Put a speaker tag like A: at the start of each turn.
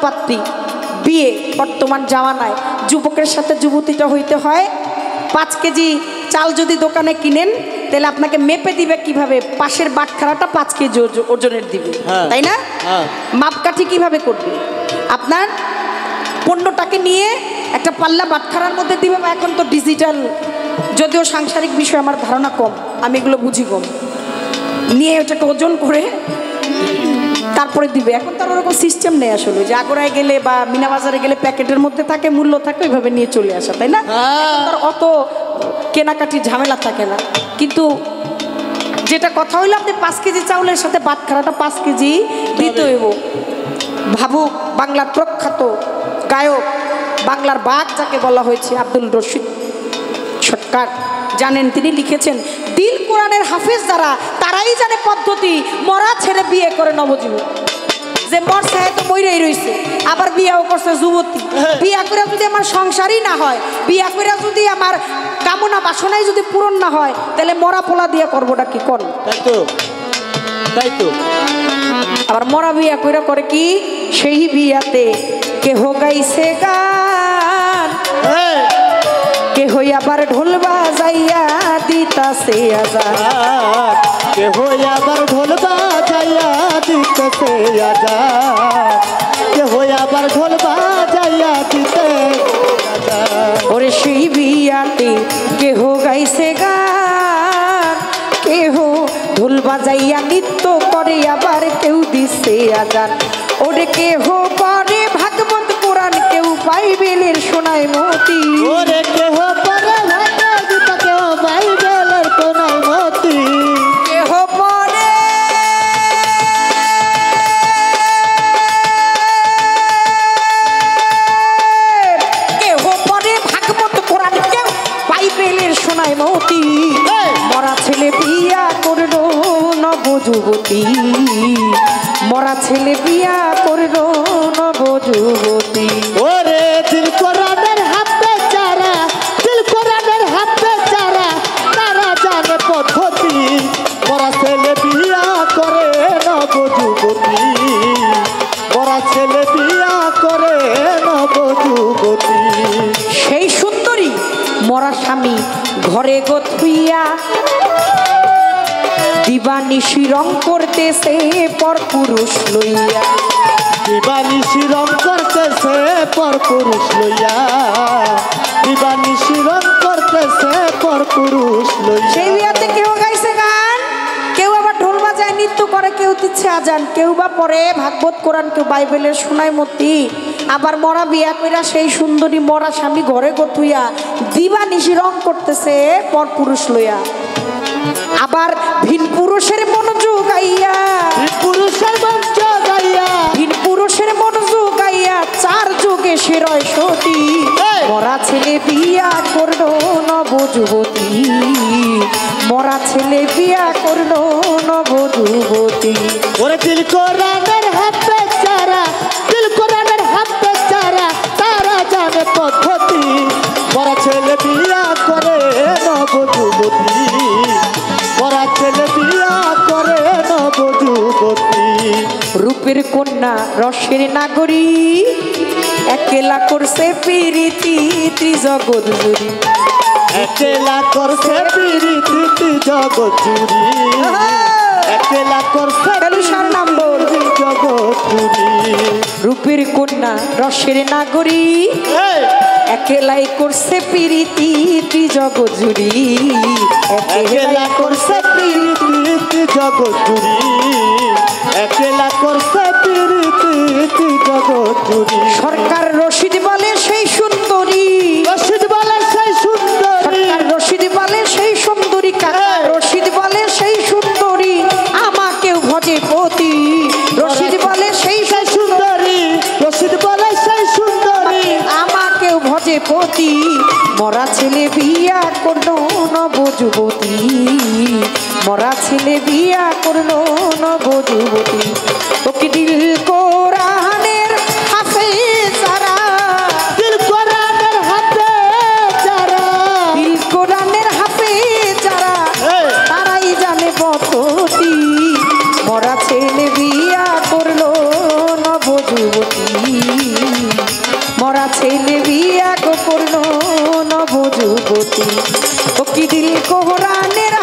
A: পাত্রী বিয়ে বর্তমান জামানায় যুবকের সাথে যুবতীটা হইতে হয় 5 কেজি চাল যদি দোকানে কিনেন তাহলে আপনাকে মেপে দিবে কিভাবে পাশের বাটখারাটা 5 কেজি ওজনের দিবে তাই না মাপকাঠি কিভাবে করবে আপনার পণ্যটাকে নিয়ে একটা পাল্লা বাটখারার মধ্যে দিবে বা এখন তো ডিজিটাল যদিও সাংসারিক বিষয় আমার ধারণা কম আমি এগুলো বুঝি কম নিয়ে ওটাকে ওজন করে তারপরে দিবে এখন তার ওরকম সিস্টেম নেই আসলে যে আগরায় গেলে বা মিনা বাজারে গেলে প্যাকেটের মধ্যে থাকে মূল্য থাকে ওইভাবে নিয়ে চলে আসা তাই না তার অত কেনাকাটি ঝামেলা থাকে না কিন্তু যেটা কথা হইলো আপনি 5 কেজি চাউলের সাথে বাটখারাটা 5 কেজি দিতে হইব ভাবুক বাংলার প্রখ্যাত গায়ক বাংলার বাঘ যাকে বলা হয়েছে আব্দুল রশিদ সরকার জানেন তিনি লিখেছেন দিল কোরআনের হাফেজ যারা তারাই জানে পদ্ধতি মরা ছেড়ে বিয়ে করে নবযুবক যে মরছে তো মইরাই রইছে আবার বিয়েও করছে যুবতী বিয়া করে যদি আমার সংসারই না হয় বিয়া করে যদি আমার কামনা বাসনাই যদি পূরণ না হয় তাহলে মরা পোলা দিয়ে করবোটা কি কোন
B: তাই তো
A: আবার মরা বিয়া কইরা করে কি সেই বিয়াতে কেহ গাইছে গান কেহ আবার ঢোল বাজাইয়া দিতাছে আজান
B: কেহ আবার ঢোল বাজাইয়া দিতেছে আজান কেহ আবার ঢোল বাজাইয়া দিতে
A: ওরে সেই বিয়াতে কেহ গাইছে গান কেহ ঢোল বাজাইয়া নৃত্য করে আবার কেউ দিছে আজান ওরে কেহ পরে ভাগবত কোরআন কেউ বাইবেলের শোনায় মতি
B: ওরে কেহ পরে ভাগবত কেহ বাইবেলের শোনায় মতি
A: কেহ পরে কেহ পরে ভাগবত কোরআন কেউ বাইবেলের শোনায় মতি মরা ছেলে বিয়া করলো নবযুবতী মরা ছেলে বিয়া করলো নবযুবতী
B: ওরে দিল কোরআনের হাতে চারা দিল কোরআনের হাতে চারা তারা জানে পদ্ধতি মরা ছেলে বিয়া করে নবযুবতী মরা ছেলে বিয়া করে নবযুবতী
A: সেই সুন্দরী মরা স্বামী ঘরে গথুইয়া দিবানিশি রং করতেছে পর পুরুষ লইয়া
B: দিবানিশি রং করতেছে পর পুরুষ লইয়া দিবানিশি রং করতেছে পর পুরুষ লইয়া
A: সেই বিয়াতে কেউ গাইছে গান কেউ আবার ঢোল বাজায় নৃত্য করে কেউ দিচ্ছে আজান কেউ বা পরে ভাগবত কোরআন কেউ বাইবেলের শোনায় মতি আবার মরা বিয়া কইরা সেই সুন্দরী মরা স্বামী ঘরে গথুইয়া দিবানিশি রং করতেছে পর পুরুষ লইয়া আবার ভিন পুরুষের মন জোগাইয়া ভিন পুরুষের মন জোগাইয়া 4 যুগে সেরয় সতী মরা ছেলে বিয়া করলো নবযুবতী মরা ছেলে বিয়া করলো নবযুবতী
B: ওরে দিল কোরআনের হাতে চারা দিল কোরআনের হাতে চারা তারা জানে পদ্ধতি মরা ছেলে বিয়া করে নবযুবতী মরা ছেলে বিয়া করে নবযুবতী
A: রূপের কন্যা রসের নাগরী একলা করছে প্রীতি ত্রিজগৎ জুড়ি
B: একলা করছে প্রীতি জগৎ জুড়ি একলা করছে
A: বেলুসার নাম বল
B: জগৎ জুড়ি
A: রূপের কন্যা রসের নাগরী একলাই করছে প্রীতি ত্রিজগৎ জুড়ি
B: একলা করছে প্রীতি জগৎ জুড়ি একলা করছে প্রীতি জগৎ জুড়ি
A: সরকার রশিদ বলে সেই সুন্দরী
B: রশিদ বলে সেই সুন্দরী
A: সরকার রশিদ বলে সেই সুন্দরী কাকা রশিদ বলে সেই সুন্দরী আমাকেও ভজে পতি রশিদ বলে সেই
B: সুন্দরী রশিদ বলে সেই সুন্দরী
A: আমাকেও ভজে পতি মরা ছেলে বিয়া করলো নবযুবতী মরা ছেলে বিয়া করলো নবযুবতী ওকে দিল কোরআনের হাফেজ যারা
B: দিল কোরআনের হাতে যারা
A: দিল কোরআনের হাফেজ যারা তারাই জানে পদ্ধতি মরা ছেলে বিয়া করলো নবযুবতী ও কি দিল কোহরানের